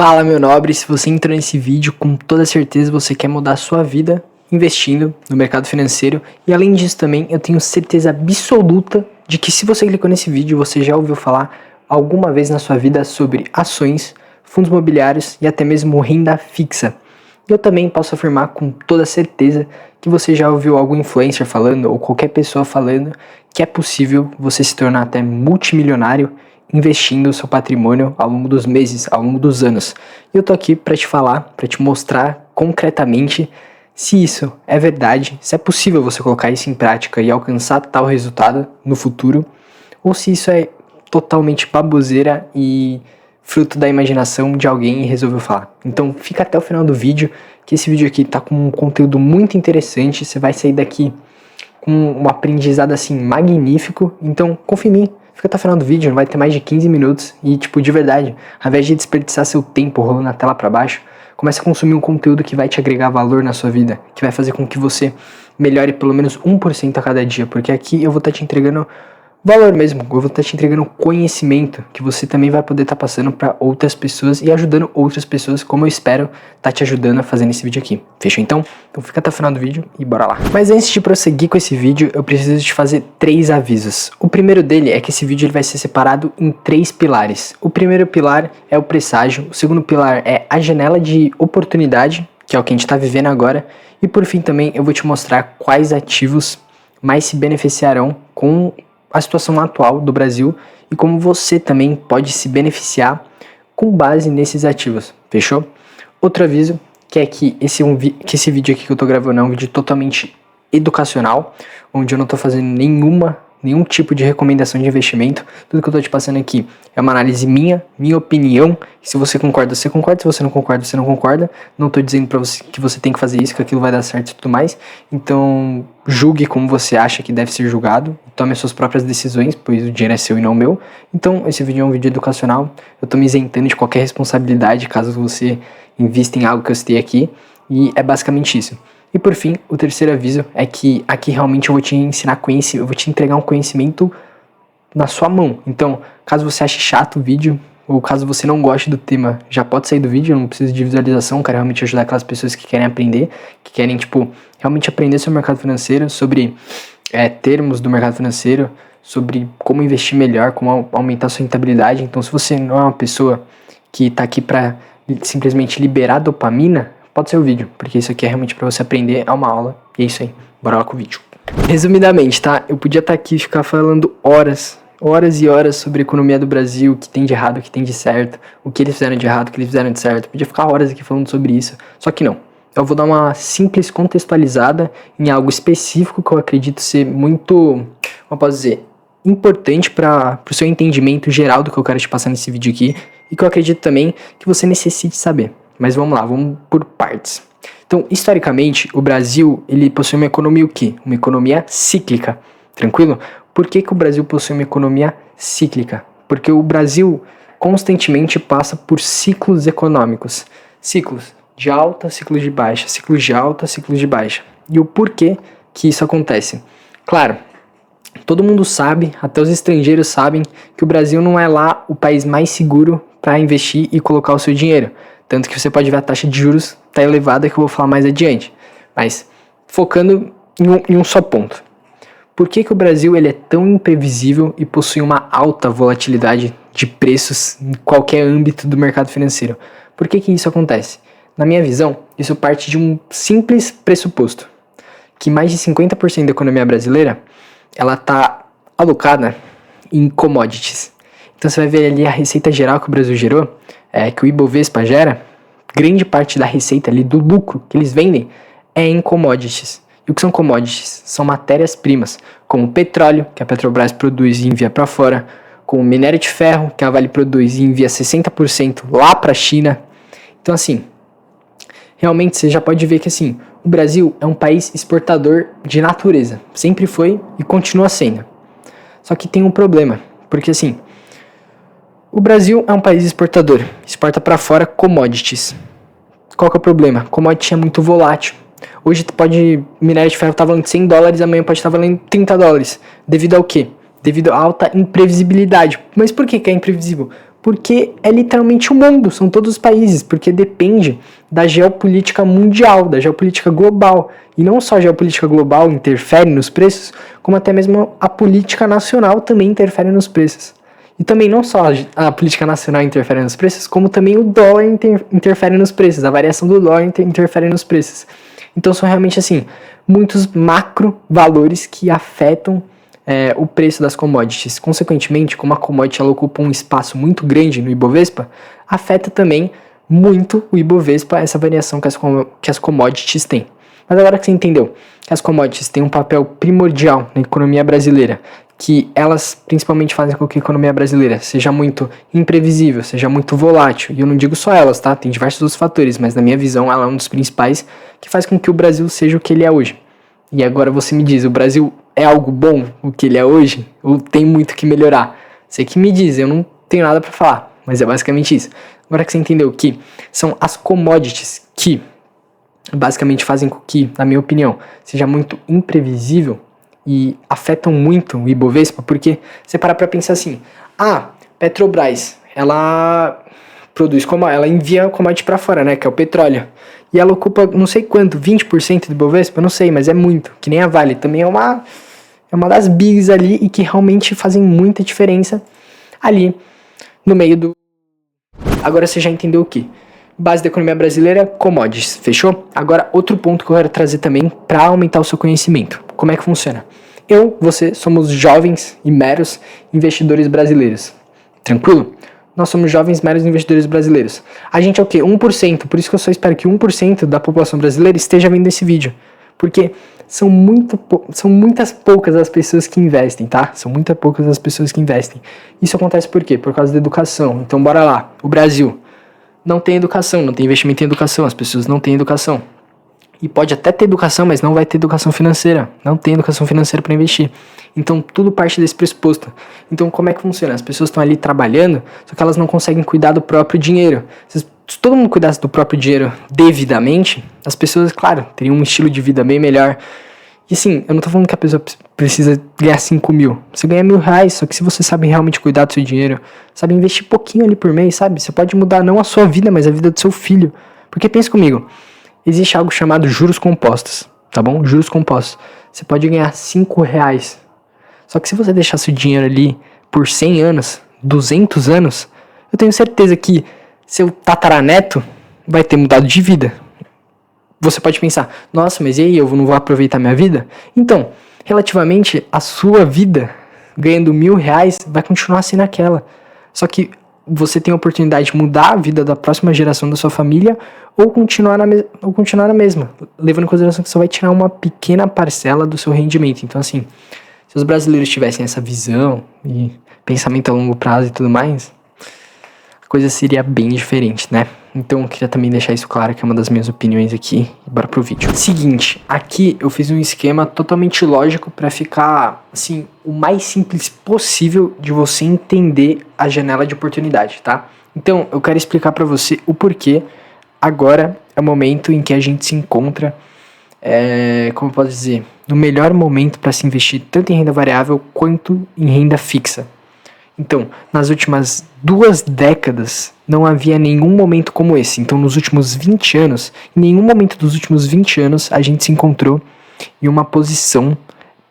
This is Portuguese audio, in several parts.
Fala, meu nobre, se você entrou nesse vídeo, com toda certeza você quer mudar a sua vida investindo no mercado financeiro. E além disso também, eu tenho certeza absoluta de que se você clicou nesse vídeo, você já ouviu falar alguma vez na sua vida sobre ações, fundos imobiliários e até mesmo renda fixa. Eu também posso afirmar com toda certeza que você já ouviu algum influencer falando ou qualquer pessoa falando que é possível você se tornar até multimilionário investindo o seu patrimônio ao longo dos meses, ao longo dos anos. E eu tô aqui para te falar, para te mostrar concretamente se isso é verdade, se é possível você colocar isso em prática e alcançar tal resultado no futuro, ou se isso é totalmente baboseira e fruto da imaginação de alguém e resolveu falar. Então fica até o final do vídeo, que esse vídeo aqui tá com um conteúdo muito interessante, você vai sair daqui com um aprendizado assim magnífico, então confia em mim. Fica até o final do vídeo, não vai ter mais de 15 minutos e, tipo, de verdade, ao invés de desperdiçar seu tempo rolando a tela pra baixo, comece a consumir um conteúdo que vai te agregar valor na sua vida, que vai fazer com que você melhore pelo menos 1% a cada dia, porque aqui eu vou estar te entregando valor mesmo, eu vou estar te entregando conhecimento que você também vai poder estar passando para outras pessoas e ajudando outras pessoas, como eu espero estar te ajudando a fazer nesse vídeo aqui. Fechou então? Então fica até o final do vídeo e bora lá. Mas antes de prosseguir com esse vídeo, eu preciso te fazer 3 avisos. O primeiro dele é que esse vídeo ele vai ser separado em 3 pilares. O primeiro pilar é o presságio, o segundo pilar é a janela de oportunidade, que é o que a gente está vivendo agora, e por fim também eu vou te mostrar quais ativos mais se beneficiarão com a situação atual do Brasil e como você também pode se beneficiar com base nesses ativos, fechou? Outro aviso, que é que esse vídeo aqui que eu tô gravando é um vídeo totalmente educacional, onde eu não tô fazendo nenhum tipo de recomendação de investimento. Tudo que eu tô te passando aqui é uma análise minha opinião. Se você concorda, você concorda. Se você não concorda, você não concorda. Não tô dizendo pra você que você tem que fazer isso, que aquilo vai dar certo e tudo mais. Então, julgue como você acha que deve ser julgado. Tome as suas próprias decisões, pois o dinheiro é seu e não meu. Então, esse vídeo é um vídeo educacional. Eu tô me isentando de qualquer responsabilidade caso você invista em algo que eu citei aqui. E é basicamente isso. E por fim, o terceiro aviso é que aqui realmente eu vou te ensinar conhecimento, eu vou te entregar um conhecimento na sua mão. Então, caso você ache chato o vídeo, ou caso você não goste do tema, já pode sair do vídeo, eu não preciso de visualização, eu quero realmente ajudar aquelas pessoas que querem aprender, que querem, tipo, realmente aprender sobre o mercado financeiro, sobre termos do mercado financeiro, sobre como investir melhor, como aumentar a sua rentabilidade. Então, se você não é uma pessoa que tá aqui pra simplesmente liberar dopamina, pode ser o vídeo, porque isso aqui é realmente pra você aprender, é uma aula, e é isso aí, bora lá com o vídeo. Resumidamente, tá? Eu podia estar aqui e ficar falando horas e horas sobre a economia do Brasil, o que tem de errado, o que tem de certo, o que eles fizeram de errado, o que eles fizeram de certo. Eu podia ficar horas aqui falando sobre isso, só que não. Eu vou dar uma simples contextualizada em algo específico que eu acredito ser muito, como posso dizer, importante para o seu entendimento geral do que eu quero te passar nesse vídeo aqui, e que eu acredito também que você necessite saber. Mas vamos lá, vamos por partes. Então, historicamente, o Brasil, ele possui uma economia o quê? Uma economia cíclica, tranquilo? Por que o Brasil possui uma economia cíclica? Porque o Brasil constantemente passa por ciclos econômicos. Ciclos de alta, ciclos de baixa, ciclos de alta, ciclos de baixa. E o porquê que isso acontece? Claro, todo mundo sabe, até os estrangeiros sabem, que o Brasil não é lá o país mais seguro para investir e colocar o seu dinheiro. Tanto que você pode ver a taxa de juros tá elevada, que eu vou falar mais adiante. Mas focando em um só ponto. Por que o Brasil ele é tão imprevisível e possui uma alta volatilidade de preços em qualquer âmbito do mercado financeiro? Por que isso acontece? Na minha visão, isso parte de um simples pressuposto. Que mais de 50% da economia brasileira ela tá alocada em commodities. Então você vai ver ali a receita geral que o Brasil gerou, que o Ibovespa gera, grande parte da receita ali, do lucro que eles vendem, é em commodities. E o que são commodities? São matérias-primas, como petróleo, que a Petrobras produz e envia para fora, como minério de ferro, que a Vale produz e envia 60% lá para a China. Então assim, realmente você já pode ver que assim, o Brasil é um país exportador de natureza, sempre foi e continua sendo. Só que tem um problema, porque assim, o Brasil é um país exportador, exporta para fora commodities. Qual que é o problema? Commodity é muito volátil. Hoje minério de ferro tá valendo $100, amanhã pode estar valendo $30. Devido ao quê? Devido à alta imprevisibilidade. Mas por que é imprevisível? Porque é literalmente o mundo, são todos os países, porque depende da geopolítica mundial, da geopolítica global. E não só a geopolítica global interfere nos preços, como até mesmo a política nacional também interfere nos preços. E também não só a política nacional interfere nos preços, como também o dólar interfere nos preços, a variação do dólar interfere nos preços. Então são realmente assim, muitos macro valores que afetam o preço das commodities. Consequentemente, como a commodity ela ocupa um espaço muito grande no Ibovespa, afeta também muito o Ibovespa, essa variação que as commodities têm. Mas agora que você entendeu que as commodities têm um papel primordial na economia brasileira, que elas principalmente fazem com que a economia brasileira seja muito imprevisível, seja muito volátil, e eu não digo só elas, tá? Tem diversos outros fatores, mas na minha visão ela é um dos principais que faz com que o Brasil seja o que ele é hoje. E agora você me diz, o Brasil é algo bom, o que ele é hoje, ou tem muito que melhorar? Você que me diz, eu não tenho nada para falar, mas é basicamente isso. Agora que você entendeu que são as commodities que basicamente fazem com que, na minha opinião, seja muito imprevisível e afetam muito o Ibovespa, porque você para pra pensar assim, Petrobras, ela produz, ela envia commodity para fora, né, que é o petróleo, e ela ocupa não sei quanto, 20% do Ibovespa, eu não sei, mas é muito, que nem a Vale, também é uma das bigs ali e que realmente fazem muita diferença ali no meio do... Agora você já entendeu o que? Base da economia brasileira, commodities, fechou? Agora outro ponto que eu quero trazer também para aumentar o seu conhecimento. Como é que funciona? Você somos jovens e meros investidores brasileiros. Tranquilo? Nós somos jovens meros investidores brasileiros. A gente é o quê? 1%. Por isso que eu só espero que 1% da população brasileira esteja vendo esse vídeo. Porque são muitas poucas as pessoas que investem, tá? São muitas poucas as pessoas que investem. Isso acontece por quê? Por causa da educação. Então bora lá. O Brasil não tem educação, não tem investimento em educação. As pessoas não têm educação. E pode até ter educação, mas não vai ter educação financeira. Não tem educação financeira para investir. Então, tudo parte desse pressuposto. Então, como é que funciona? As pessoas estão ali trabalhando, só que elas não conseguem cuidar do próprio dinheiro. Se todo mundo cuidasse do próprio dinheiro devidamente, as pessoas, claro, teriam um estilo de vida bem melhor. E assim, eu não tô falando que a pessoa precisa ganhar 5 mil. Você ganha R$1.000, só que se você sabe realmente cuidar do seu dinheiro, sabe investir pouquinho ali por mês, sabe? Você pode mudar não a sua vida, mas a vida do seu filho. Porque pensa comigo, existe algo chamado juros compostos, tá bom? Juros compostos. Você pode ganhar R$5. Só que se você deixar seu dinheiro ali por 100 anos, 200 anos, eu tenho certeza que seu tataraneto vai ter mudado de vida. Você pode pensar, nossa, mas e aí, eu não vou aproveitar minha vida? Então, relativamente, a sua vida, ganhando R$1.000, vai continuar sendo aquela. Só que você tem a oportunidade de mudar a vida da próxima geração da sua família ou continuar na mesma, levando em consideração que você vai tirar uma pequena parcela do seu rendimento. Então, assim, se os brasileiros tivessem essa visão e pensamento a longo prazo e tudo mais, a coisa seria bem diferente, né? Então, eu queria também deixar isso claro, que é uma das minhas opiniões aqui. E bora pro vídeo. Seguinte, aqui eu fiz um esquema totalmente lógico para ficar, assim, o mais simples possível de você entender a janela de oportunidade, tá? Então, eu quero explicar para você o porquê agora é o momento em que a gente se encontra, como eu posso dizer, no melhor momento para se investir tanto em renda variável quanto em renda fixa. Então, nas últimas 2 décadas, não havia nenhum momento como esse. Então, nos últimos 20 anos, em nenhum momento dos últimos 20 anos, a gente se encontrou em uma posição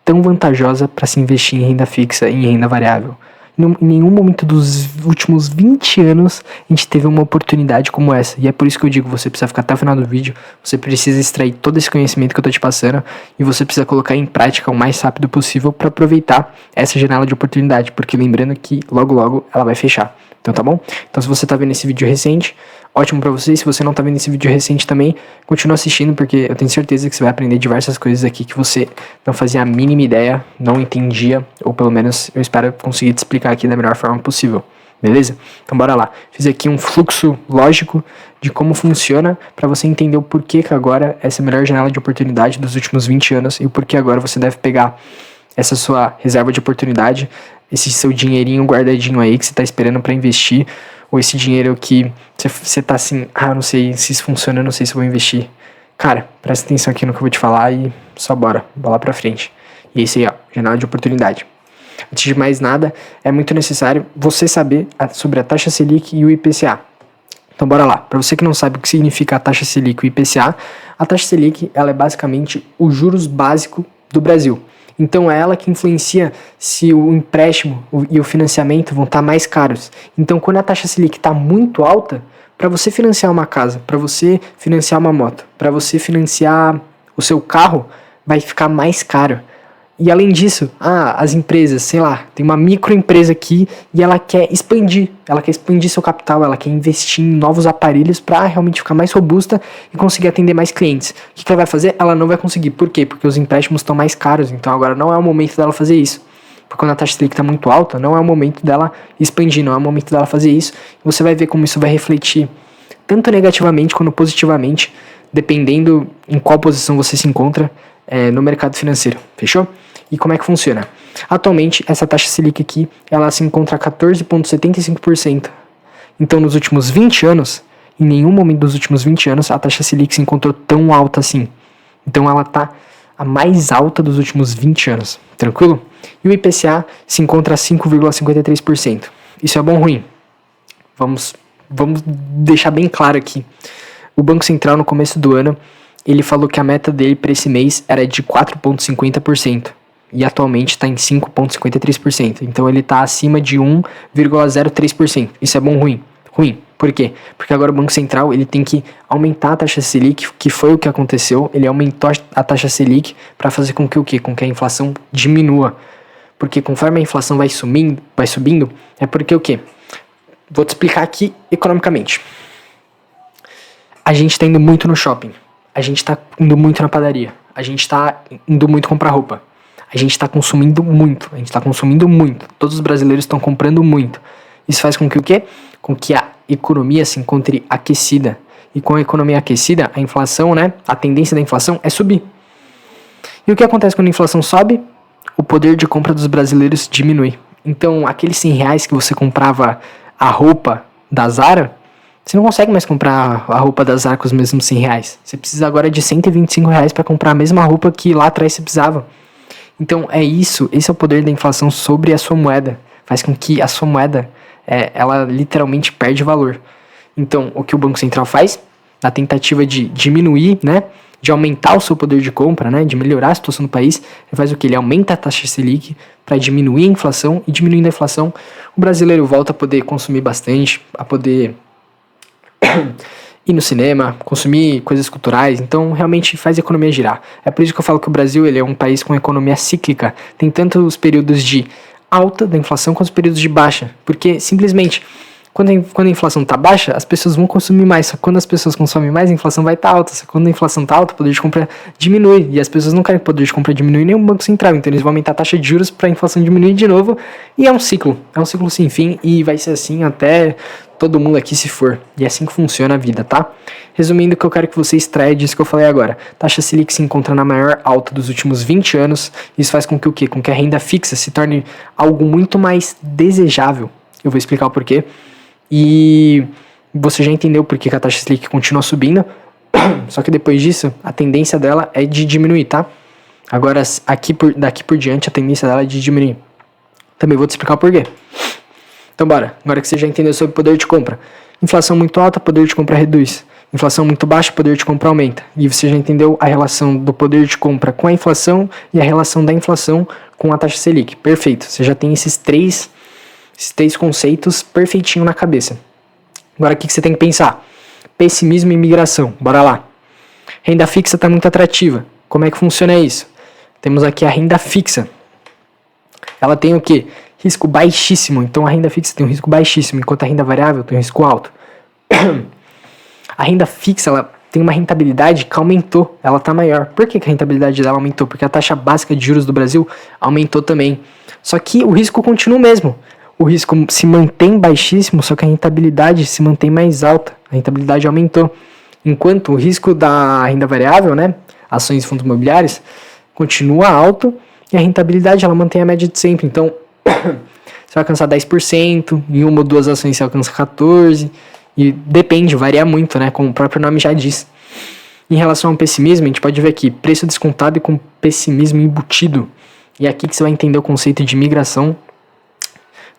tão vantajosa para se investir em renda fixa e em renda variável. Em nenhum momento dos últimos 20 anos a gente teve uma oportunidade como essa. E é por isso que eu digo, você precisa ficar até o final do vídeo, você precisa extrair todo esse conhecimento que eu tô te passando e você precisa colocar em prática o mais rápido possível para aproveitar essa janela de oportunidade, porque lembrando que logo logo ela vai fechar. Então tá bom? Então se você tá vendo esse vídeo recente, ótimo pra você. Se você não tá vendo esse vídeo recente também, continua assistindo, porque eu tenho certeza que você vai aprender diversas coisas aqui que você não fazia a mínima ideia, não entendia, ou pelo menos eu espero conseguir te explicar aqui da melhor forma possível. Beleza? Então bora lá. Fiz aqui um fluxo lógico de como funciona para você entender o porquê que agora essa é a melhor janela de oportunidade dos últimos 20 anos e o porquê agora você deve pegar essa sua reserva de oportunidade, esse seu dinheirinho guardadinho aí que você tá esperando para investir, ou esse dinheiro que você tá assim, eu não sei se isso funciona, eu não sei se eu vou investir. Cara, presta atenção aqui no que eu vou te falar e só bora, bola pra frente. E é isso aí, ó, janela de oportunidade. Antes de mais nada, é muito necessário você saber sobre a taxa Selic e o IPCA. Então bora lá. Para você que não sabe o que significa a taxa Selic e o IPCA, a taxa Selic ela é basicamente o juros básico do Brasil. Então é ela que influencia se o empréstimo e o financiamento vão estar mais caros. Então quando a taxa Selic está muito alta, para você financiar uma casa, para você financiar uma moto, para você financiar o seu carro, vai ficar mais caro. E além disso, as empresas, sei lá, tem uma microempresa aqui e ela quer expandir seu capital, ela quer investir em novos aparelhos para realmente ficar mais robusta e conseguir atender mais clientes. O que ela vai fazer? Ela não vai conseguir. Por quê? Porque os empréstimos estão mais caros, então agora não é o momento dela fazer isso. Porque quando a taxa Selic está muito alta, não é o momento dela expandir, não é o momento dela fazer isso. Você vai ver como isso vai refletir tanto negativamente quanto positivamente, dependendo em qual posição você se encontra no mercado financeiro. Fechou? E como é que funciona? Atualmente, essa taxa Selic aqui, ela se encontra a 14,75%. Então, nos últimos 20 anos, em nenhum momento dos últimos 20 anos, a taxa Selic se encontrou tão alta assim. Então, ela está a mais alta dos últimos 20 anos. Tranquilo? E o IPCA se encontra a 5,53%. Isso é bom ou ruim? Vamos deixar bem claro aqui. O Banco Central, no começo do ano, ele falou que a meta dele para esse mês era de 4,50%. E atualmente está em 5,53%. Então ele está acima de 1,03%. Isso é bom ou ruim? Ruim. Por quê? Porque agora o Banco Central ele tem que aumentar a taxa Selic, que foi o que aconteceu. Ele aumentou a taxa Selic para fazer com que o quê? Com que a inflação diminua. Porque conforme a inflação vai subindo, é porque o quê? Vou te explicar aqui economicamente. A gente está indo muito no shopping. A gente está indo muito na padaria. A gente está indo muito comprar roupa. A gente está consumindo muito. Todos os brasileiros estão comprando muito. Isso faz com que o quê? Com que a economia se encontre aquecida. E com a economia aquecida, a inflação, a tendência da inflação é subir. E o que acontece quando a inflação sobe? O poder de compra dos brasileiros diminui. Então, aqueles R$100 que você comprava a roupa da Zara, você não consegue mais comprar a roupa da Zara com os mesmos R$100. Você precisa agora de R$125 para comprar a mesma roupa que lá atrás você precisava. Então é isso, esse é o poder da inflação sobre a sua moeda. Faz com que a sua moeda, ela literalmente perde valor. Então o que o Banco Central faz? Na tentativa de diminuir, de aumentar o seu poder de compra, de melhorar a situação do país, ele faz o que? Ele aumenta a taxa Selic para diminuir a inflação, e diminuindo a inflação, o brasileiro volta a poder consumir bastante, a poder ir no cinema, consumir coisas culturais, então realmente faz a economia girar. É por isso que eu falo que o Brasil ele é um país com economia cíclica, tem tanto os períodos de alta da inflação quanto os períodos de baixa, porque simplesmente quando a inflação está baixa, as pessoas vão consumir mais, só que quando as pessoas consomem mais, a inflação vai estar alta, só que quando a inflação está alta, o poder de compra diminui, e as pessoas não querem que o poder de compra diminui nem o Banco Central, então eles vão aumentar a taxa de juros para a inflação diminuir de novo, e é um ciclo sem fim, e vai ser assim até todo mundo aqui se for, e é assim que funciona a vida, tá? Resumindo, o que eu quero que você extraia disso que eu falei agora, taxa Selic se encontra na maior alta dos últimos 20 anos, isso faz com que o quê? Com que a renda fixa se torne algo muito mais desejável, eu vou explicar o porquê. E você já entendeu por que a taxa Selic continua subindo, só que depois disso, a tendência dela é de diminuir, tá? Agora, daqui por diante, a tendência dela é de diminuir. Também vou te explicar o porquê. Então, bora. Agora que você já entendeu sobre o poder de compra. Inflação muito alta, poder de compra reduz. Inflação muito baixa, poder de compra aumenta. E você já entendeu a relação do poder de compra com a inflação e a relação da inflação com a taxa Selic. Perfeito. Você já tem esses três conceitos perfeitinho na cabeça. Agora o que você tem que pensar? Pessimismo e migração. Bora lá. Renda fixa está muito atrativa. Como é que funciona isso? Temos aqui a renda fixa. Ela tem o quê? Risco baixíssimo. Então a renda fixa tem um risco baixíssimo, enquanto a renda variável tem um risco alto. A renda fixa ela tem uma rentabilidade que aumentou. Ela está maior. Por que a rentabilidade dela aumentou? Porque a taxa básica de juros do Brasil aumentou também. Só que o risco continua o mesmo. O risco se mantém baixíssimo, só que a rentabilidade se mantém mais alta. A rentabilidade aumentou. Enquanto o risco da renda variável, ações e fundos imobiliários, continua alto e a rentabilidade ela mantém a média de sempre. Então, você vai alcançar 10%, em uma ou duas ações você alcança 14%, e depende, varia muito, como o próprio nome já diz. Em relação ao pessimismo, a gente pode ver aqui, preço descontado e com pessimismo embutido. E é aqui que você vai entender o conceito de migração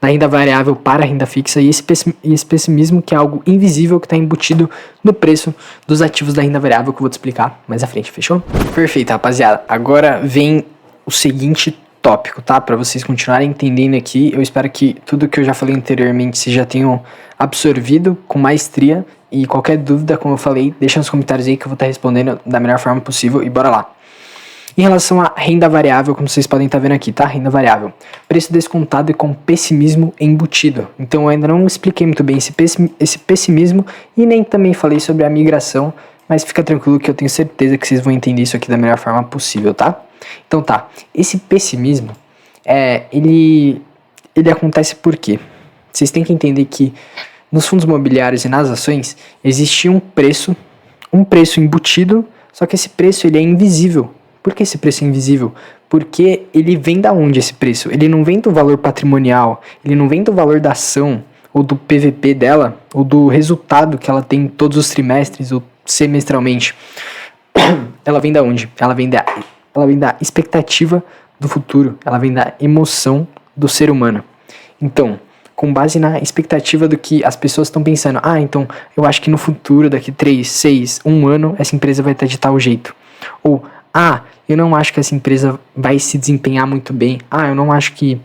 da renda variável para a renda fixa e esse pessimismo que é algo invisível que está embutido no preço dos ativos da renda variável que eu vou te explicar mais à frente, fechou? Perfeito, rapaziada. Agora vem o seguinte tópico, tá? Para vocês continuarem entendendo aqui, eu espero que tudo que eu já falei anteriormente vocês já tenham absorvido com maestria e qualquer dúvida, como eu falei, deixa nos comentários aí que eu vou estar respondendo da melhor forma possível e bora lá. Em relação à renda variável, como vocês podem estar vendo aqui, tá? Renda variável. Preço descontado e com pessimismo embutido. Então eu ainda não expliquei muito bem esse pessimismo e nem também falei sobre a migração, mas fica tranquilo que eu tenho certeza que vocês vão entender isso aqui da melhor forma possível, tá? Então tá, esse pessimismo, ele acontece por quê? Vocês têm que entender que nos fundos imobiliários e nas ações existe um preço embutido, só que esse preço ele é invisível. Por que esse preço é invisível? Porque ele vem da onde esse preço? Ele não vem do valor patrimonial, ele não vem do valor da ação, ou do PVP dela, ou do resultado que ela tem todos os trimestres ou semestralmente. Ela vem da onde? Ela vem da expectativa do futuro, ela vem da emoção do ser humano. Então, com base na expectativa do que as pessoas estão pensando, então eu acho que no futuro, daqui 3, 6, 1 ano, essa empresa vai estar de tal jeito. Ou, eu não acho que essa empresa vai se desempenhar muito bem. Eu não acho que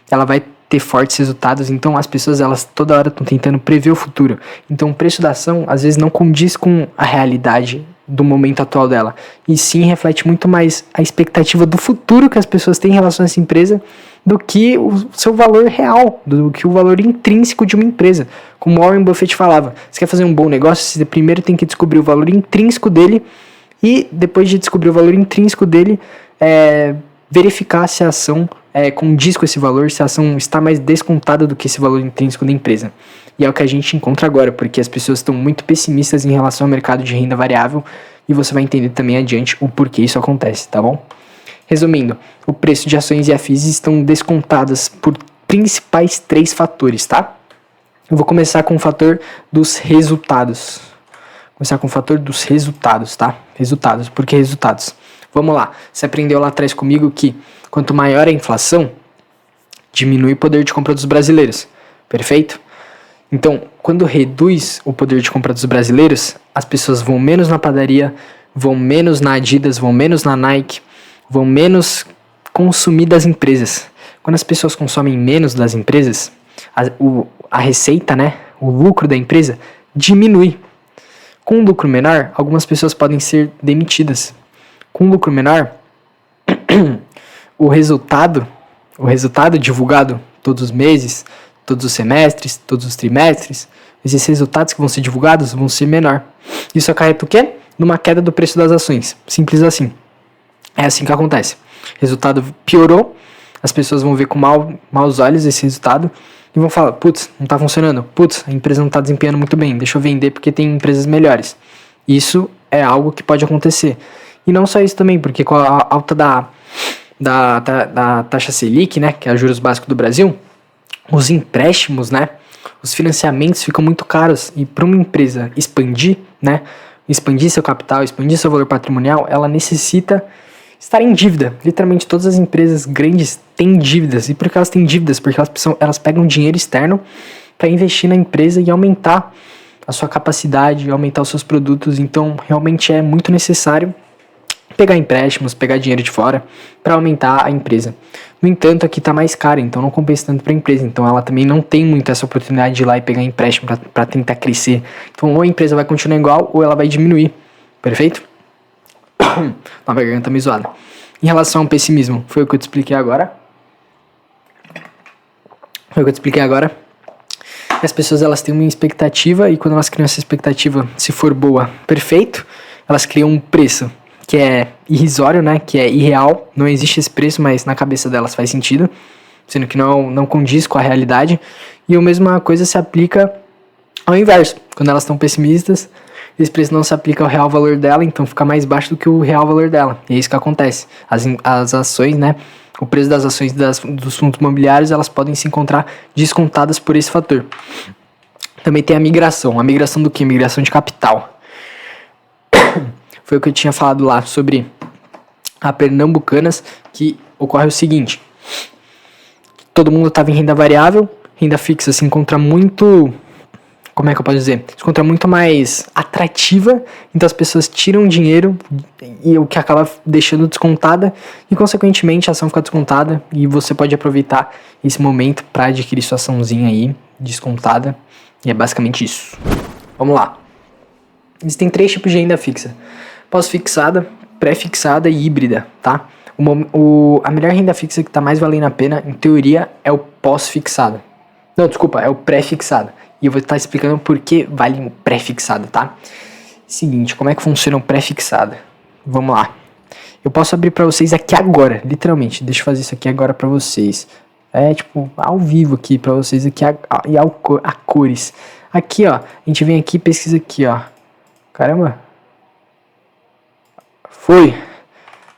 ela vai ter fortes resultados. Então as pessoas, elas toda hora estão tentando prever o futuro. Então o preço da ação às vezes não condiz com a realidade do momento atual dela. E sim reflete muito mais a expectativa do futuro que as pessoas têm em relação a essa empresa do que o seu valor real, do que o valor intrínseco de uma empresa. Como Warren Buffett falava, você quer fazer um bom negócio, você primeiro tem que descobrir o valor intrínseco dele e depois de descobrir o valor intrínseco dele, verificar se a ação condiz com esse valor, se a ação está mais descontada do que esse valor intrínseco da empresa. E é o que a gente encontra agora, porque as pessoas estão muito pessimistas em relação ao mercado de renda variável e você vai entender também adiante o porquê isso acontece, tá bom? Resumindo, o preço de ações e FIIs estão descontadas por principais 3 fatores, tá? Eu vou começar com o fator dos resultados. Tá? Resultados. Por que resultados? Vamos lá. Você aprendeu lá atrás comigo que quanto maior a inflação, diminui o poder de compra dos brasileiros. Perfeito? Então, quando reduz o poder de compra dos brasileiros, as pessoas vão menos na padaria, vão menos na Adidas, vão menos na Nike, vão menos consumir das empresas. Quando as pessoas consomem menos das empresas, a receita, né, o lucro da empresa diminui. Com um lucro menor, algumas pessoas podem ser demitidas. Com um lucro menor, o resultado divulgado todos os meses, todos os semestres, todos os trimestres, esses resultados que vão ser divulgados vão ser menor. Isso acarreta o quê? Numa queda do preço das ações. Simples assim. É assim que acontece. O resultado piorou, as pessoas vão ver com maus olhos esse resultado e vão falar, putz, não está funcionando, putz, a empresa não está desempenhando muito bem, deixa eu vender porque tem empresas melhores. Isso é algo que pode acontecer. E não só isso também, porque com a alta da taxa Selic, né, que é o juros básico do Brasil, os empréstimos, né, os financiamentos ficam muito caros e para uma empresa expandir seu capital, expandir seu valor patrimonial, ela necessita estar em dívida. Literalmente todas as empresas grandes têm dívidas. E por que elas têm dívidas? Porque elas pegam dinheiro externo para investir na empresa e aumentar a sua capacidade, aumentar os seus produtos. Então realmente é muito necessário pegar empréstimos, pegar dinheiro de fora para aumentar a empresa. No entanto, aqui está mais caro, então não compensa tanto para a empresa. Então ela também não tem muito essa oportunidade de ir lá e pegar empréstimo para tentar crescer. Então ou a empresa vai continuar igual ou ela vai diminuir. Perfeito? Uma garganta meio zoada. Em relação ao pessimismo, foi o que eu te expliquei agora. As pessoas, elas têm uma expectativa e quando elas criam essa expectativa, se for boa, perfeito, elas criam um preço que é irrisório, né? Que é irreal. Não existe esse preço, mas na cabeça delas faz sentido, sendo que não condiz com a realidade. E a mesma coisa se aplica ao inverso. Quando elas estão pessimistas, esse preço não se aplica ao real valor dela, então fica mais baixo do que o real valor dela. E é isso que acontece. As ações, né? O preço das ações dos fundos imobiliários, elas podem se encontrar descontadas por esse fator. Também tem a migração. A migração do que? Migração de capital. Foi o que eu tinha falado lá sobre a Pernambucanas, que ocorre o seguinte: todo mundo estava em renda variável, renda fixa se encontra muito, como é que eu posso dizer? Se encontra muito mais atrativa, então as pessoas tiram dinheiro e o que acaba deixando descontada e consequentemente a ação fica descontada e você pode aproveitar esse momento para adquirir sua açãozinha aí descontada e é basicamente isso. Vamos lá. Existem 3 tipos de renda fixa: pós-fixada, pré-fixada e híbrida, tá? A melhor renda fixa que tá mais valendo a pena, em teoria, é o pós-fixado. Não, desculpa, é o pré-fixado. E eu vou estar explicando por que vale o pré-fixado, tá? Seguinte, como é que funciona o pré-fixado? Vamos lá. Eu posso abrir pra vocês aqui agora, literalmente. Deixa eu fazer isso aqui agora pra vocês. É, tipo, ao vivo aqui pra vocês aqui e a cores. Aqui, ó, a gente vem aqui e pesquisa aqui, ó. Caramba. Foi.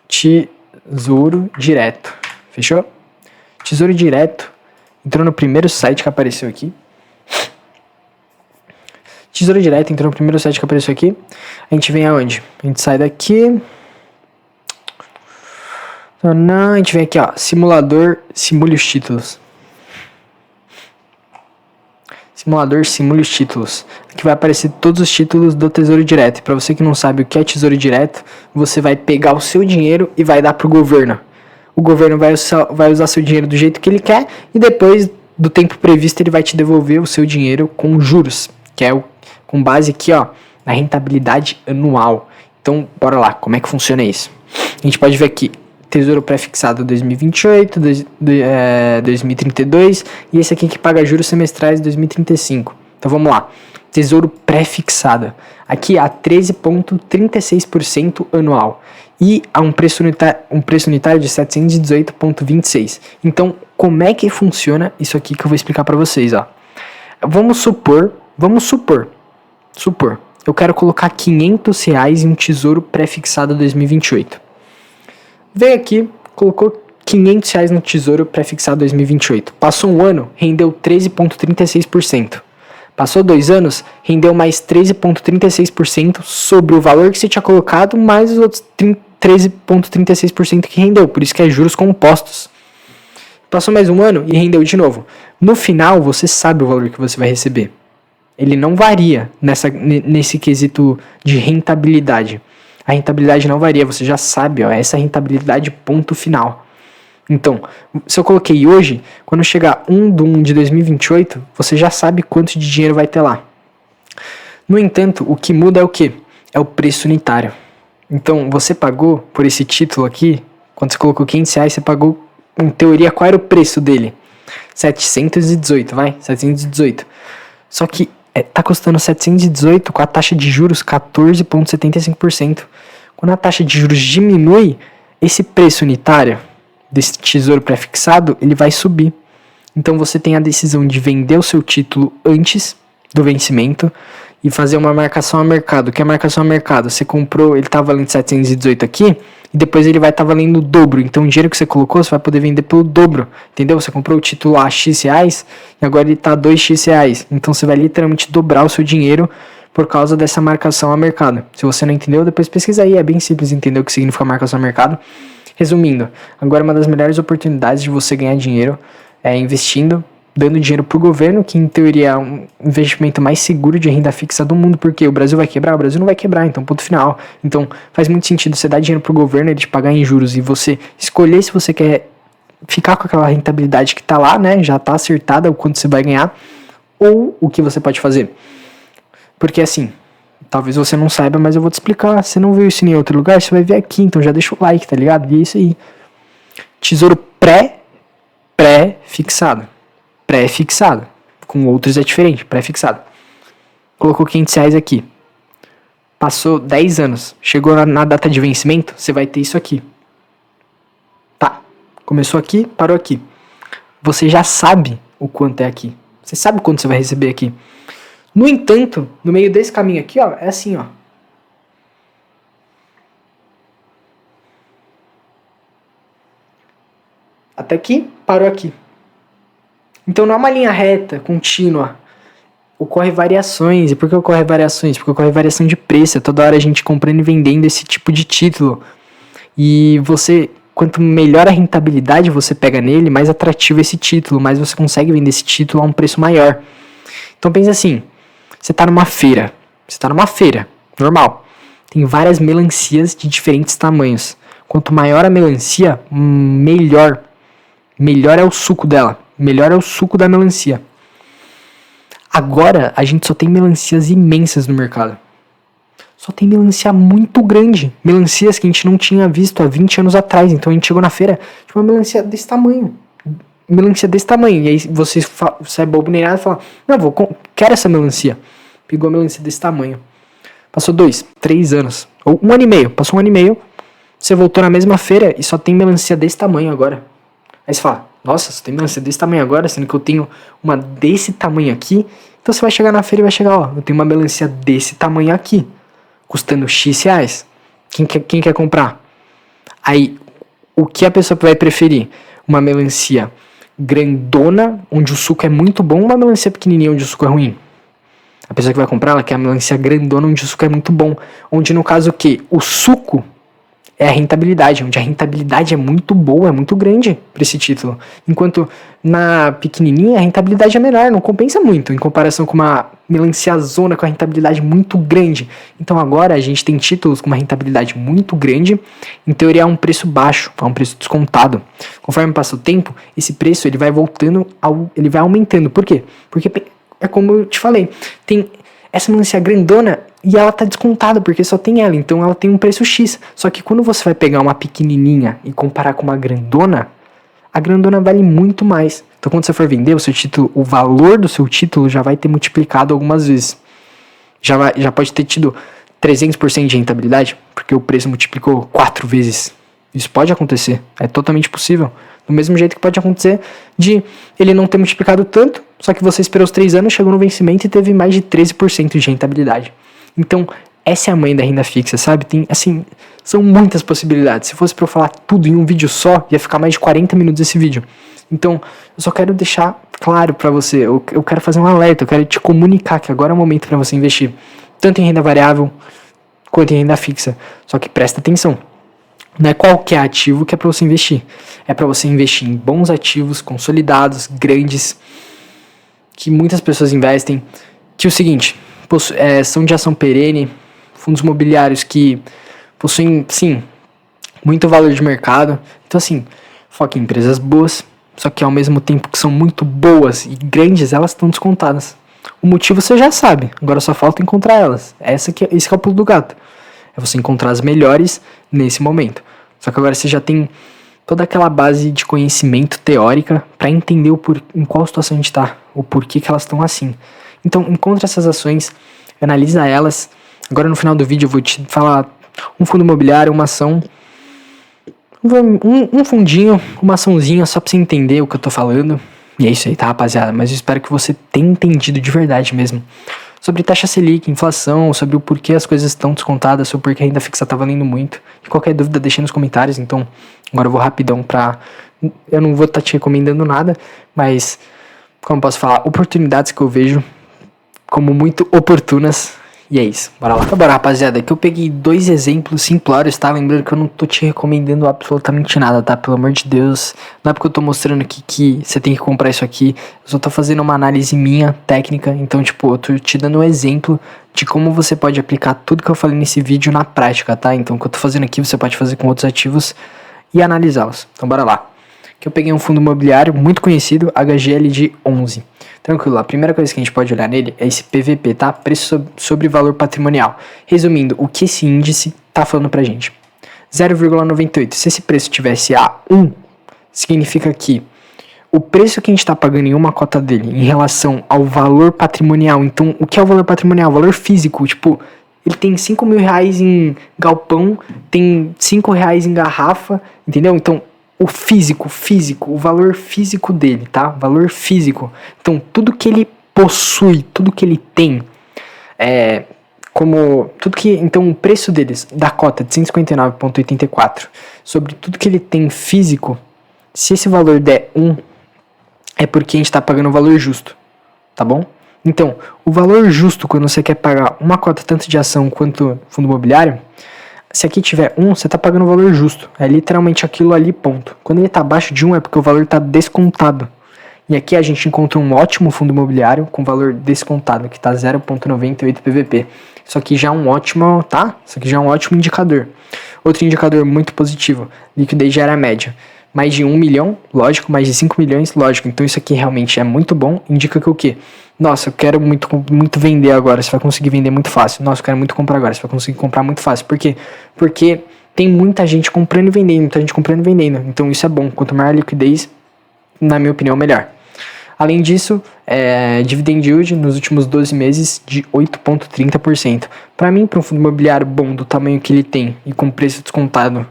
Tesouro Direto. Fechou? Tesouro Direto. Entrou no primeiro site que apareceu aqui. Tesouro Direto entrou no primeiro site que apareceu aqui. A gente vem aonde? A gente sai daqui. A gente vem aqui, ó. Simulador, simule os títulos. Simulador, simule os títulos. Aqui vai aparecer todos os títulos do Tesouro Direto. E para você que não sabe o que é Tesouro Direto, você vai pegar o seu dinheiro e vai dar pro governo. O governo vai usar seu dinheiro do jeito que ele quer e depois do tempo previsto ele vai te devolver o seu dinheiro com juros, que é com base aqui, ó, na rentabilidade anual. Então, bora lá, como é que funciona isso? A gente pode ver aqui, Tesouro Pré-fixado 2028, 2032 e esse aqui que paga juros semestrais 2035. Então vamos lá, Tesouro Pré-fixado. Aqui a 13,36% anual e a um preço unitário de 718,26. Então, como é que funciona isso aqui que eu vou explicar para vocês, ó. Vamos supor, eu quero colocar R$500 em um Tesouro Pré-fixado 2028. Veio aqui, colocou R$500 no Tesouro Pré-fixado 2028. Passou um ano, rendeu 13,36%. Passou 2 anos, rendeu mais 13,36% sobre o valor que você tinha colocado, mais os outros 13,36% que rendeu. Por isso que é juros compostos. Passou mais um ano e rendeu de novo. No final, você sabe o valor que você vai receber. Ele não varia nesse quesito de rentabilidade. A rentabilidade não varia, você já sabe, ó, essa rentabilidade ponto final. Então, se eu coloquei hoje, quando chegar 1/1 de 2028, você já sabe quanto de dinheiro vai ter lá. No entanto, o que muda é o quê? É o preço unitário. Então, você pagou por esse título aqui, quando você colocou R$500, você pagou, em teoria, qual era o preço dele? 718, vai? 718. Só que tá custando 718 com a taxa de juros 14,75%. Quando a taxa de juros diminui, esse preço unitário desse tesouro pré-fixado, ele vai subir. Então você tem a decisão de vender o seu título antes do vencimento e fazer uma marcação a mercado. O que é marcação a mercado? Você comprou, ele tá valendo 718 aqui, e depois ele vai estar valendo o dobro. Então o dinheiro que você colocou, você vai poder vender pelo dobro, entendeu? Você comprou o título a X reais e agora ele tá a 2x reais. Então você vai literalmente dobrar o seu dinheiro por causa dessa marcação a mercado. Se você não entendeu, depois pesquisa aí, é bem simples entender o que significa marcação a mercado. Resumindo, agora uma das melhores oportunidades de você ganhar dinheiro é investindo, dando dinheiro pro governo, que em teoria é um investimento mais seguro de renda fixa do mundo, porque o Brasil vai quebrar? O Brasil não vai quebrar, então ponto final. Então faz muito sentido você dar dinheiro pro governo, ele te pagar em juros e você escolher se você quer ficar com aquela rentabilidade que tá lá, né, já tá acertada o quanto você vai ganhar, ou o que você pode fazer. Porque assim, talvez você não saiba, mas eu vou te explicar. Se não viu isso em outro lugar, você vai ver aqui, então já deixa o like, tá ligado? E é isso aí. Tesouro pré-fixado. Pré-fixado. Com outros é diferente, pré-fixado. Colocou R$500 aqui. Passou 10 anos. Chegou na data de vencimento, você vai ter isso aqui. Tá. Começou aqui, parou aqui. Você já sabe o quanto é aqui. Você sabe quanto você vai receber aqui. No entanto, no meio desse caminho aqui, ó, é assim, ó. Até aqui, parou aqui. Então não é uma linha reta, contínua. Ocorre variações. E por que ocorre variações? Porque ocorre variação de preço. Toda hora a gente comprando e vendendo esse tipo de título. E você, quanto melhor a rentabilidade você pega nele, mais atrativo é esse título, mais você consegue vender esse título a um preço maior. Então pensa assim, você está numa feira, normal, tem várias melancias de diferentes tamanhos. Quanto maior a melancia, melhor é o suco dela, melhor é o suco da melancia. Agora a gente só tem melancias imensas no mercado. Só tem melancia muito grande. Melancias que a gente não tinha visto há 20 anos atrás. Então a gente chegou na feira, tinha uma melancia desse tamanho. E aí você é bobo nem nada e fala, não, quero essa melancia. Pegou a melancia desse tamanho. Passou 2, 3 anos. Ou 1 ano e meio. Passou 1 ano e meio. Você voltou na mesma feira e só tem melancia desse tamanho agora. Aí você fala, nossa, só tem melancia desse tamanho agora, sendo que eu tenho uma desse tamanho aqui. Então você vai chegar na feira e vai chegar, ó, eu tenho uma melancia desse tamanho aqui, custando X reais. Quem quer comprar? Aí, o que a pessoa vai preferir? Uma melancia grandona, onde o suco é muito bom, ou uma melancia pequenininha, onde o suco é ruim? A pessoa que vai comprar, ela quer a melancia grandona, onde o suco é muito bom. Onde, no caso, o quê? O suco é a rentabilidade, onde a rentabilidade é muito boa, é muito grande para esse título. Enquanto na pequenininha a rentabilidade é menor, não compensa muito em comparação com uma melanciazona com a rentabilidade muito grande. Então agora a gente tem títulos com uma rentabilidade muito grande, em teoria a um preço baixo, a um preço descontado. Conforme passa o tempo, esse preço ele vai ele vai aumentando. Por quê? Porque é como eu te falei, tem essa melancia grandona e ela tá descontada, porque só tem ela, então ela tem um preço X. Só que quando você vai pegar uma pequenininha e comparar com uma grandona, a grandona vale muito mais. Então quando você for vender o seu título, o valor do seu título já vai ter multiplicado algumas vezes. Já pode ter tido 300% de rentabilidade, porque o preço multiplicou 4 vezes. Isso pode acontecer, é totalmente possível. Do mesmo jeito que pode acontecer de ele não ter multiplicado tanto, só que você esperou os 3 anos, chegou no vencimento e teve mais de 13% de rentabilidade. Então, essa é a mãe da renda fixa, sabe? Tem, assim, são muitas possibilidades. Se fosse para eu falar tudo em um vídeo só, ia ficar mais de 40 minutos esse vídeo. Então, eu só quero deixar claro para você, eu quero fazer um alerta, eu quero te comunicar que agora é o momento para você investir, tanto em renda variável quanto em renda fixa. Só que presta atenção. Não é qualquer ativo que é para você investir. É para você investir em bons ativos, consolidados, grandes, que muitas pessoas investem. Que é o seguinte, são de ação perene, fundos imobiliários que possuem, sim, muito valor de mercado. Então, assim, foca em empresas boas, só que ao mesmo tempo que são muito boas e grandes, elas estão descontadas. O motivo você já sabe, agora só falta encontrar elas. Esse que é o pulo do gato. É você encontrar as melhores nesse momento. Só que agora você já tem toda aquela base de conhecimento teórica para entender em qual situação a gente está, o porquê que elas estão assim. Então, encontre essas ações, analisa elas. Agora no final do vídeo eu vou te falar um fundo imobiliário, uma ação, um fundinho, uma açãozinha, só para você entender o que eu tô falando. E é isso aí, tá, rapaziada? Mas eu espero que você tenha entendido de verdade mesmo. Sobre taxa Selic, inflação, sobre o porquê as coisas estão descontadas, sobre o porquê a renda fixa tá valendo muito. E qualquer dúvida, deixa nos comentários. Então, agora eu vou rapidão eu não vou estar te recomendando nada, mas, como eu posso falar, oportunidades que eu vejo como muito oportunas. E é isso, bora lá. Bora, rapaziada, aqui eu peguei 2 exemplos simplórios, tá? Lembrando que eu não tô te recomendando absolutamente nada, tá? Pelo amor de Deus. Não é porque eu tô mostrando aqui que você tem que comprar isso aqui. Eu só tô fazendo uma análise minha, técnica. Então, tipo, eu tô te dando um exemplo de como você pode aplicar tudo que eu falei nesse vídeo na prática, tá? Então, o que eu tô fazendo aqui, você pode fazer com outros ativos e analisá-los. Então, bora lá. Aqui eu peguei um fundo imobiliário muito conhecido, HGLG 11. Tranquilo, a primeira coisa que a gente pode olhar nele é esse PVP, tá? Preço sobre valor patrimonial. Resumindo, o que esse índice tá falando pra gente? 0,98. Se esse preço tivesse a 1, significa que o preço que a gente tá pagando em uma cota dele em relação ao valor patrimonial. Então, o que é o valor patrimonial? O valor físico, tipo, ele tem 5 mil reais em galpão, tem 5 reais em garrafa, entendeu? Então, o físico, o valor físico dele, tá? Valor físico. Então, tudo que ele possui, tudo que ele tem, então o preço deles, da cota de 159,84, sobre tudo que ele tem físico, se esse valor der 1, é porque a gente tá pagando o valor justo, tá bom? Então, o valor justo, quando você quer pagar uma cota tanto de ação quanto fundo imobiliário, se aqui tiver 1, você tá pagando o valor justo. É literalmente aquilo ali, ponto. Quando ele tá abaixo de 1 é porque o valor tá descontado. E aqui a gente encontra um ótimo fundo imobiliário com valor descontado, que tá 0,98 PVP. Isso aqui já é um ótimo, tá? Isso aqui já é um ótimo indicador. Outro indicador muito positivo, liquidez gera média. Mais de 1 milhão, lógico, mais de 5 milhões, lógico. Então isso aqui realmente é muito bom. Indica que o quê? Nossa, eu quero muito vender agora. Você vai conseguir vender muito fácil. Nossa, eu quero muito comprar agora. Você vai conseguir comprar muito fácil. Por quê? Porque tem muita gente comprando e vendendo. Muita gente comprando e vendendo. Então isso é bom. Quanto maior a liquidez, na minha opinião, melhor. Além disso, dividend yield nos últimos 12 meses de 8,30%. Para mim, para um fundo imobiliário bom do tamanho que ele tem e com preço descontado,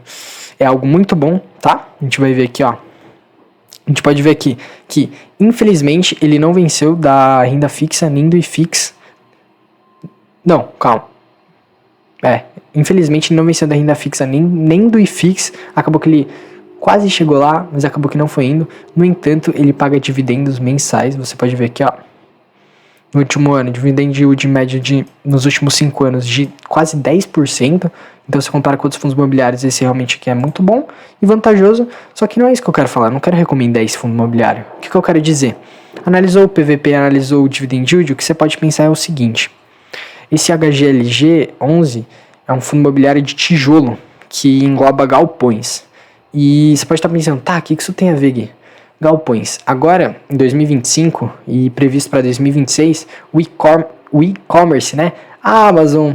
é algo muito bom, tá? A gente vai ver aqui, ó. A gente pode ver aqui que, infelizmente, ele não venceu da renda fixa nem do IFIX. Não, calma. Infelizmente, ele não venceu da renda fixa nem do IFIX. Acabou que ele quase chegou lá, mas acabou que não foi indo. No entanto, ele paga dividendos mensais. Você pode ver aqui, ó. No último ano, dividend yield médio nos últimos 5 anos de quase 10%. Então, se compara com outros fundos imobiliários, esse realmente aqui é muito bom e vantajoso. Só que não é isso que eu quero falar. Eu não quero recomendar esse fundo imobiliário. O que eu quero dizer? Analisou o PVP, analisou o dividend yield, o que você pode pensar é o seguinte. Esse HGLG 11 é um fundo imobiliário de tijolo que engloba galpões. E você pode estar pensando, tá, o que isso tem a ver, Gui? Galpões. Agora, em 2025 e previsto para 2026, o e-commerce, né? A Amazon,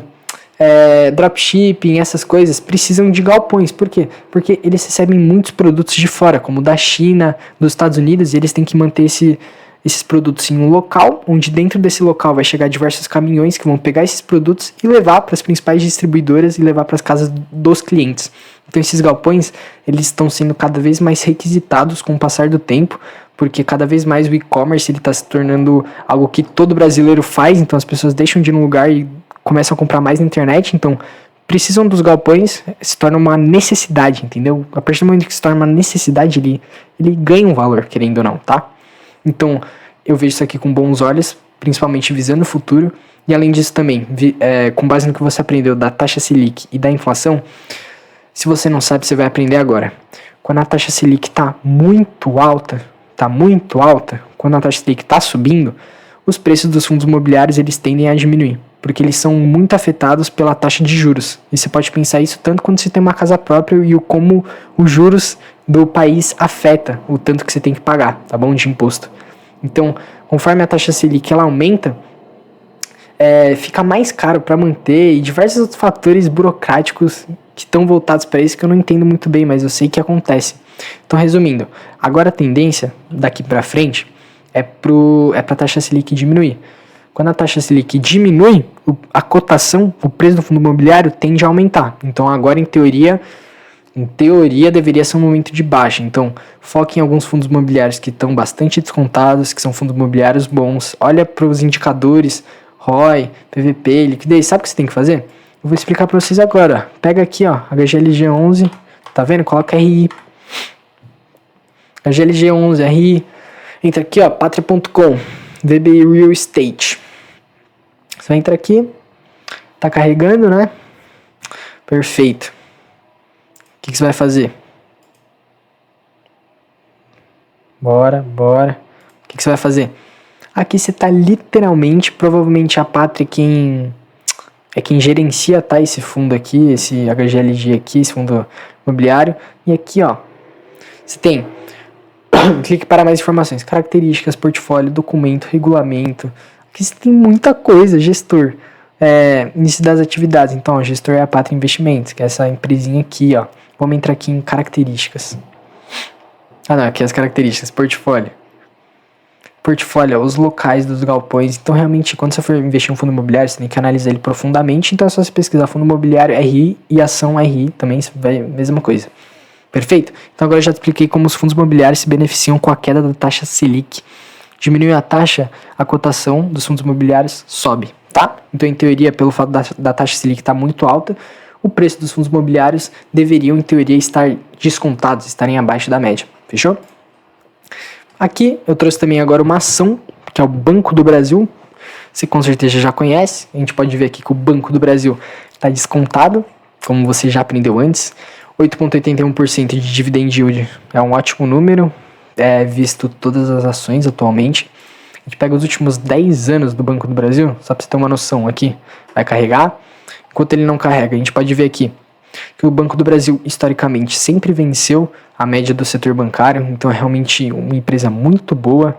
dropshipping, essas coisas precisam de galpões. Por quê? Porque eles recebem muitos produtos de fora, como da China, dos Estados Unidos, e eles têm que manter esses produtos em um local, onde dentro desse local vai chegar diversos caminhões que vão pegar esses produtos e levar para as principais distribuidoras e levar para as casas dos clientes. Então esses galpões, eles estão sendo cada vez mais requisitados com o passar do tempo, porque cada vez mais o e-commerce está se tornando algo que todo brasileiro faz, então as pessoas deixam de ir num lugar e começam a comprar mais na internet, então precisam dos galpões, se torna uma necessidade, entendeu? A partir do momento que se torna uma necessidade, ele ganha um valor, querendo ou não, tá? Então, eu vejo isso aqui com bons olhos, principalmente visando o futuro. E além disso também, com base no que você aprendeu da taxa Selic e da inflação, se você não sabe, você vai aprender agora. Quando a taxa Selic está muito alta, quando a taxa Selic está subindo, os preços dos fundos imobiliários eles tendem a diminuir, porque eles são muito afetados pela taxa de juros. E você pode pensar isso tanto quando você tem uma casa própria e como os juros do país afeta o tanto que você tem que pagar, tá bom, de imposto. Então, conforme a taxa Selic ela aumenta, fica mais caro para manter e diversos outros fatores burocráticos que estão voltados para isso que eu não entendo muito bem, mas eu sei que acontece. Então, resumindo, agora a tendência daqui para frente é para a taxa Selic diminuir. Quando a taxa Selic diminui, a cotação, o preço do fundo imobiliário tende a aumentar. Então, agora, em teoria, deveria ser um momento de baixa. Então, foque em alguns fundos imobiliários que estão bastante descontados, que são fundos imobiliários bons. Olha para os indicadores, ROI, PVP, liquidez. Sabe o que você tem que fazer? Eu vou explicar para vocês agora. Pega aqui, ó, HGLG 11, tá vendo? Coloca RI. HGLG 11, RI. Entra aqui, ó, patria.com, VBI Real Estate. Você entra aqui, tá carregando, né? Perfeito. O que você vai fazer? Bora. O que você vai fazer? Aqui você tá literalmente, provavelmente a Pátria é quem gerencia, tá? Esse fundo aqui, esse HGLG aqui, esse fundo imobiliário. E aqui, ó, você tem clique para mais informações, características, portfólio, documento, regulamento. Aqui você tem muita coisa, gestor. Início das atividades. Então, o gestor é a Pátria Investimentos, que é essa empresinha aqui, ó. Vamos entrar aqui em características. Aqui as características, portfólio. Portfólio, os locais dos galpões. Então, realmente, quando você for investir em um fundo imobiliário, você tem que analisar ele profundamente. Então, é só você pesquisar fundo imobiliário RI e ação RI também, vai a mesma coisa. Perfeito? Então, agora eu já expliquei como os fundos imobiliários se beneficiam com a queda da taxa Selic. Diminui a taxa, a cotação dos fundos imobiliários sobe, tá? Então, em teoria, pelo fato da taxa Selic estar muito alta, o preço dos fundos imobiliários deveriam, em teoria, estar descontados, estarem abaixo da média. Fechou? Aqui eu trouxe também agora uma ação, que é o Banco do Brasil. Você com certeza já conhece. A gente pode ver aqui que o Banco do Brasil está descontado. como você já aprendeu antes. 8,81% de dividend yield é um ótimo número, visto todas as ações atualmente. A gente pega os últimos 10 anos do Banco do Brasil, só para você ter uma noção aqui, vai carregar. Enquanto ele não carrega, a gente pode ver aqui que o Banco do Brasil, historicamente, sempre venceu a média do setor bancário, então é realmente uma empresa muito boa.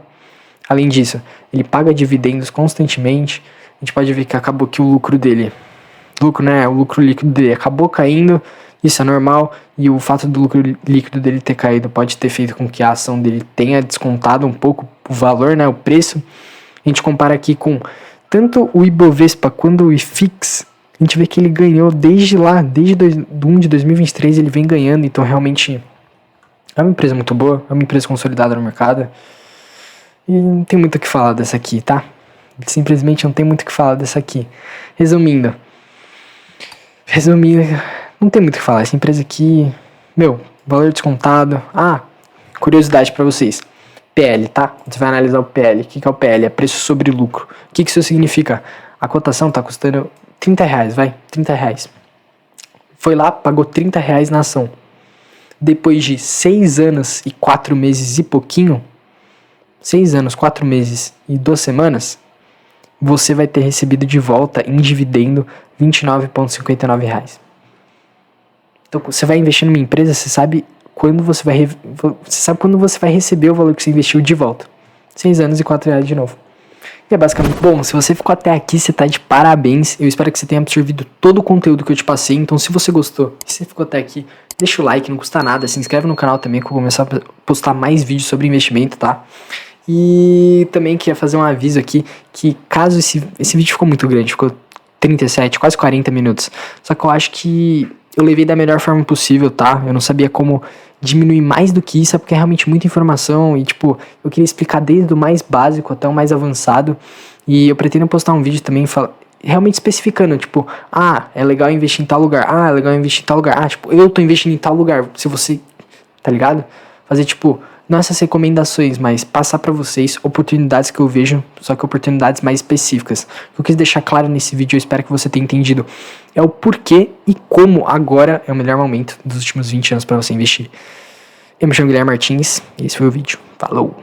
Além disso, ele paga dividendos constantemente. A gente pode ver que acabou que o lucro dele, o lucro líquido dele acabou caindo, isso é normal, e o fato do lucro líquido dele ter caído pode ter feito com que a ação dele tenha descontado um pouco o valor, o preço. A gente compara aqui com tanto o Ibovespa quanto o IFIX, a gente vê que ele ganhou desde 1 de 2023 ele vem ganhando, então realmente é uma empresa muito boa, é uma empresa consolidada no mercado, e não tem muito o que falar dessa aqui, tá? Simplesmente não tem muito o que falar dessa aqui. Resumindo, não tem muito o que falar. Essa empresa aqui, valor descontado. Curiosidade pra vocês. PL, tá? Você vai analisar o PL. O que é o PL? É preço sobre lucro. O que isso significa? A cotação tá custando R$30, vai. R$30. Foi lá, pagou R$30 na ação. Depois de 6 anos e 4 meses e pouquinho, 6 anos, 4 meses e 2 semanas, você vai ter recebido de volta em dividendo R$29,59. Então, você vai investir numa empresa, você sabe quando você vai receber o valor que você investiu de volta. 6 anos e R$4 de novo. E é basicamente, bom, se você ficou até aqui, você tá de parabéns. Eu espero que você tenha absorvido todo o conteúdo que eu te passei. Então, se você gostou, se você ficou até aqui, deixa o like, não custa nada. Se inscreve no canal também, que eu vou começar a postar mais vídeos sobre investimento, tá? E também queria fazer um aviso aqui, que caso esse vídeo ficou muito grande, ficou 37, quase 40 minutos. Só que eu acho que eu levei da melhor forma possível, tá? Eu não sabia como diminuir mais do que isso, porque é realmente muita informação e, eu queria explicar desde o mais básico até o mais avançado. E eu pretendo postar um vídeo também realmente especificando, é legal investir em tal lugar, é legal investir em tal lugar, eu tô investindo em tal lugar, se você, tá ligado? Fazer, não essas recomendações, mas passar pra vocês oportunidades que eu vejo, só que oportunidades mais específicas. O que eu quis deixar claro nesse vídeo, eu espero que você tenha entendido, é o porquê e como agora é o melhor momento dos últimos 20 anos pra você investir. Eu me chamo Guilherme Martins e esse foi o vídeo. Falou!